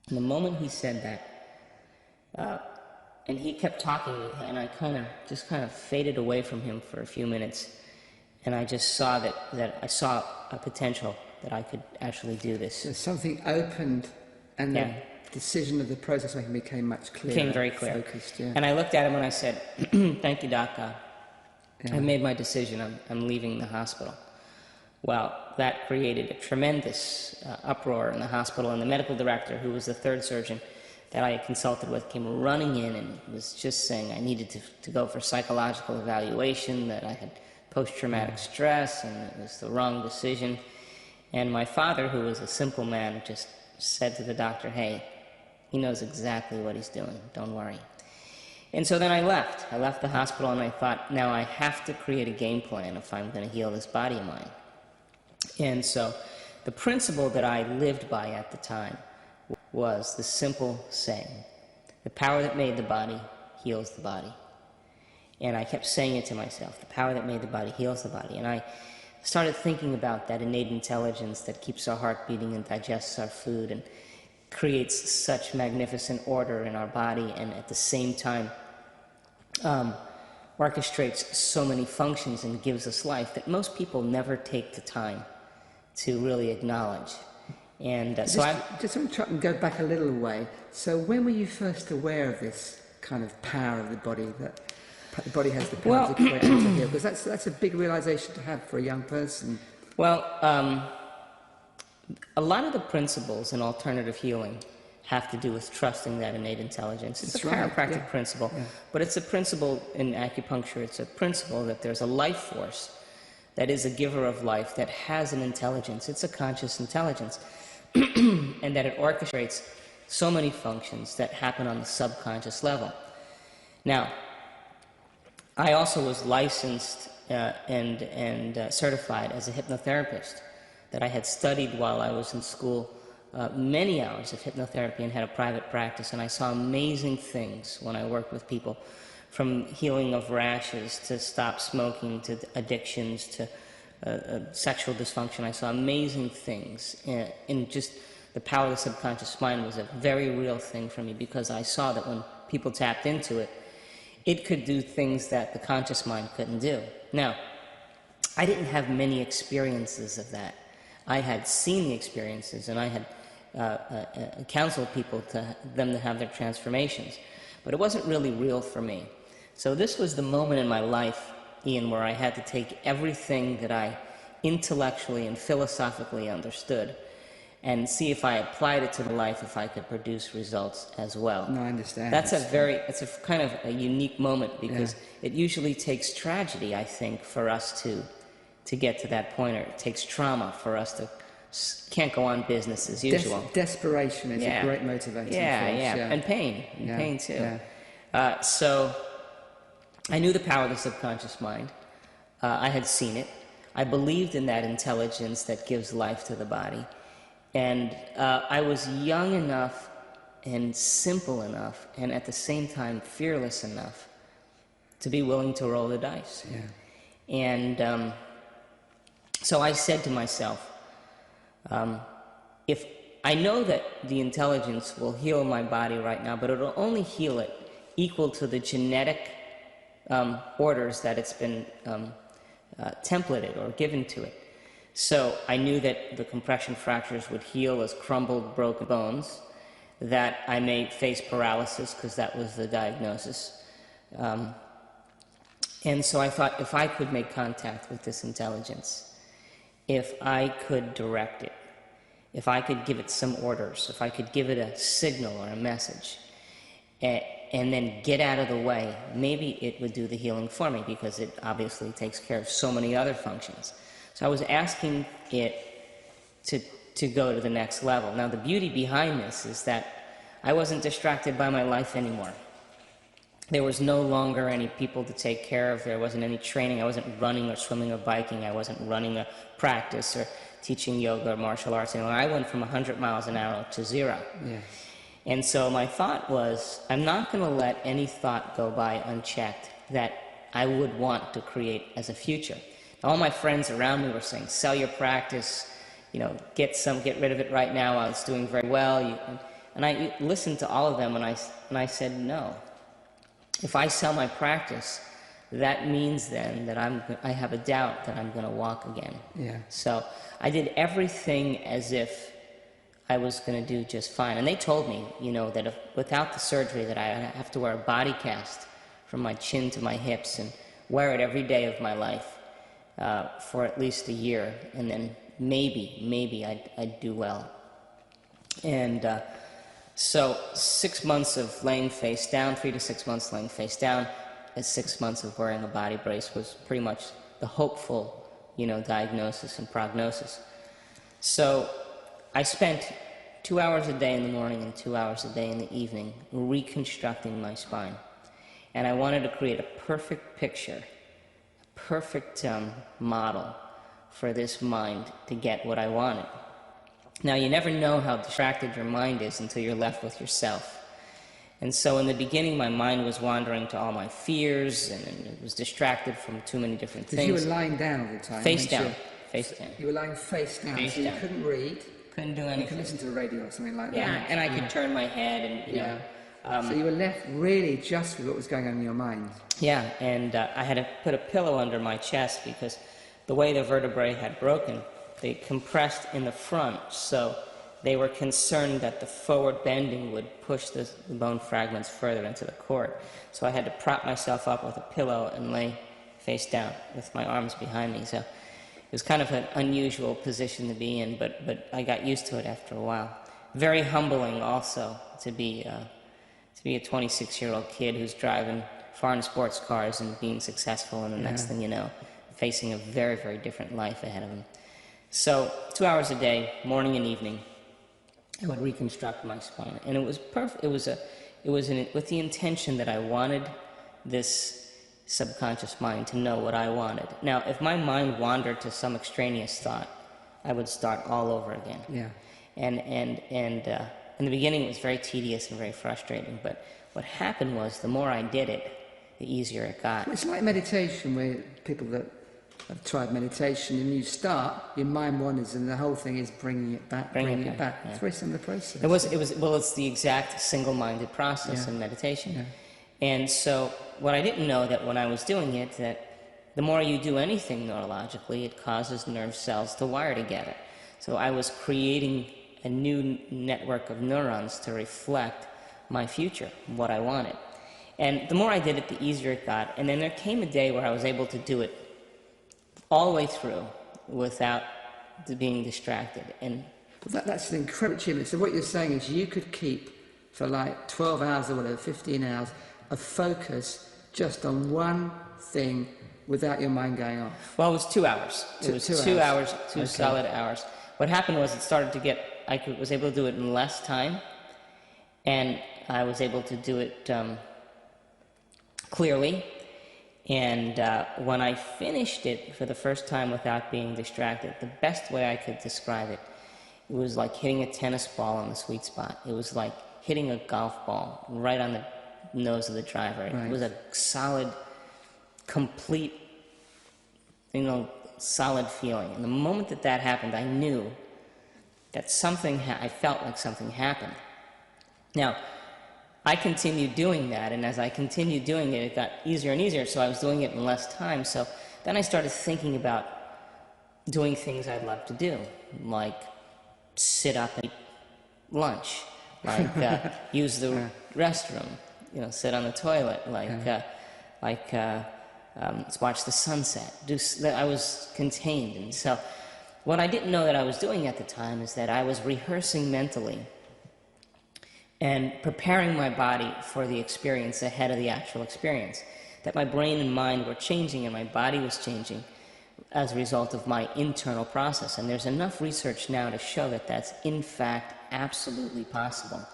And the moment he said that, and he kept talking, and I just kind of faded away from him for a few minutes, and I just saw that I saw a potential that I could actually do this. So something opened, and Yeah. the decision of the process making became much clearer. Became very clear. Focused, yeah. And I looked at him and I said, "Thank you, Doc. Yeah. I've made my decision. I'm leaving the hospital." Well, that created a tremendous uproar in the hospital, and the medical director, who was the third surgeon that I had consulted with, came running in and was just saying I needed to go for psychological evaluation, that I had post-traumatic stress, and it was the wrong decision. And my father, who was a simple man, just said to the doctor, "Hey, he knows exactly what he's doing. Don't worry." And so then I left. I left the hospital, and I thought, now I have to create a game plan if I'm going to heal this body of mine. And so the principle that I lived by at the time was the simple saying, the power that made the body heals the body. And I kept saying it to myself, the power that made the body heals the body. And I started thinking about that innate intelligence that keeps our heart beating and digests our food and creates such magnificent order in our body, and at the same time orchestrates so many functions and gives us life that most people never take the time to really acknowledge. And Just want to try and go back a little way. So when were you first aware of this kind of power of the body, that the body has the power to create and to heal? Because that's a big realization to have for a young person. Well, a lot of the principles in alternative healing have to do with trusting that innate intelligence. It's a chiropractic principle, but it's a principle in acupuncture. It's a principle that there's a life force that is a giver of life, that has an intelligence. It's a conscious intelligence, and that it orchestrates so many functions that happen on the subconscious level. Now, I also was licensed and certified as a hypnotherapist, that I had studied while I was in school many hours of hypnotherapy and had a private practice, and I saw amazing things when I worked with people, from healing of rashes to stop smoking to addictions to sexual dysfunction. I saw amazing things, and just the power of the subconscious mind was a very real thing for me, because I saw that when people tapped into it, it could do things that the conscious mind couldn't do. Now, I didn't have many experiences of that. I had seen the experiences, and I had counseled people them to have their transformations, but it wasn't really real for me. So this was the moment in my life, Ian, where I had to take everything that I intellectually and philosophically understood and see if I applied it to my life, if I could produce results as well. No, I understand. It's a kind of a unique moment, because it usually takes tragedy, I think, for us to get to that point, or it takes trauma for us to can't go on business as usual. Desperation is a great motivator for us. And pain too. So I knew the power of the subconscious mind. I had seen it. I believed in that intelligence that gives life to the body. And I was young enough and simple enough, and at the same time fearless enough, to be willing to roll the dice. Yeah. And so I said to myself, if I know that the intelligence will heal my body right now, but it'll only heal it equal to the genetic orders that it's been templated or given to it. So I knew that the compression fractures would heal as crumbled, broken bones, that I may face paralysis, because that was the diagnosis. And so I thought, if I could make contact with this intelligence, if I could direct it, if I could give it some orders, if I could give it a signal or a message, and then get out of the way, maybe it would do the healing for me, because it obviously takes care of so many other functions. So I was asking it to go to the next level. Now, the beauty behind this is that I wasn't distracted by my life anymore. There was no longer any people to take care of. There wasn't any training. I wasn't running or swimming or biking. I wasn't running a practice or teaching yoga or martial arts anymore. I went from 100 miles an hour to 0. Yeah. And so my thought was, I'm not going to let any thought go by unchecked that I would want to create as a future. All my friends around me were saying, sell your practice, get rid of it right now while it's doing very well. And I listened to all of them, and I said, no. If I sell my practice, that means then that I have a doubt that I'm going to walk again. Yeah. So I did everything as if I was going to do just fine. And they told me, that without the surgery that I have to wear a body cast from my chin to my hips and wear it every day of my life for at least a year, and then maybe I'd do well. And so 6 months of laying face down, 3 to 6 months laying face down, and 6 months of wearing a body brace was pretty much the hopeful, diagnosis and prognosis. So I spent 2 hours a day in the morning and 2 hours a day in the evening reconstructing my spine. And I wanted to create a perfect picture, a perfect model for this mind to get what I wanted. Now, you never know how distracted your mind is until you're left with yourself. And so in the beginning, my mind was wandering to all my fears, and it was distracted from too many different things. Because you were lying down all the time. Face down. Face down. You were lying face down, Face so down. you couldn't read. Couldn't do anything. You could listen to the radio or something like that. Yeah, and I could turn my head and, so you were left really just with what was going on in your mind. Yeah, and I had to put a pillow under my chest because the way the vertebrae had broken, they compressed in the front, so they were concerned that the forward bending would push the bone fragments further into the cord. So I had to prop myself up with a pillow and lay face down with my arms behind me. So it was kind of an unusual position to be in, but I got used to it after a while. Very humbling also to be a 26-year-old kid who's driving foreign sports cars and being successful, and the next thing you know, facing a very, very different life ahead of him. So 2 hours a day, morning and evening, I would reconstruct my spine, and it was perfect. It was with the intention that I wanted this subconscious mind to know what I wanted. Now, if my mind wandered to some extraneous thought, I would start all over again. Yeah. And in the beginning, it was very tedious and very frustrating. But what happened was, the more I did it, the easier it got. It's like meditation, where people that have tried meditation, and you start, your mind wanders, and the whole thing is bringing it back. Yeah. It's a very similar process. It's the exact single-minded process in meditation. Yeah. And so what I didn't know, that when I was doing it, that the more you do anything neurologically, it causes nerve cells to wire together. So I was creating a new network of neurons to reflect my future, what I wanted. And the more I did it, the easier it got. And then there came a day where I was able to do it all the way through without being distracted. And that's an incredible achievement. So what you're saying is you could keep for like 12 hours or whatever, 15 hours, of focus just on one thing without your mind going off. Well, it was 2 hours. It was 2 hours, two solid hours. What happened was, it started to get, was able to do it in less time, and I was able to do it clearly. And when I finished it for the first time without being distracted, the best way I could describe it, it was like hitting a tennis ball on the sweet spot. It was like hitting a golf ball right on the nose of the driver. Right. It was a solid, complete, solid feeling. And the moment that happened, I knew that I felt like something happened. Now, I continued doing that, and as I continued doing it, it got easier and easier, so I was doing it in less time. So then I started thinking about doing things I'd love to do, like sit up and eat lunch, like use the restroom, sit on the toilet, watch the sunset. I was contained. And so what I didn't know that I was doing at the time is that I was rehearsing mentally and preparing my body for the experience ahead of the actual experience. That my brain and mind were changing and my body was changing as a result of my internal process. And there's enough research now to show that that's in fact absolutely possible.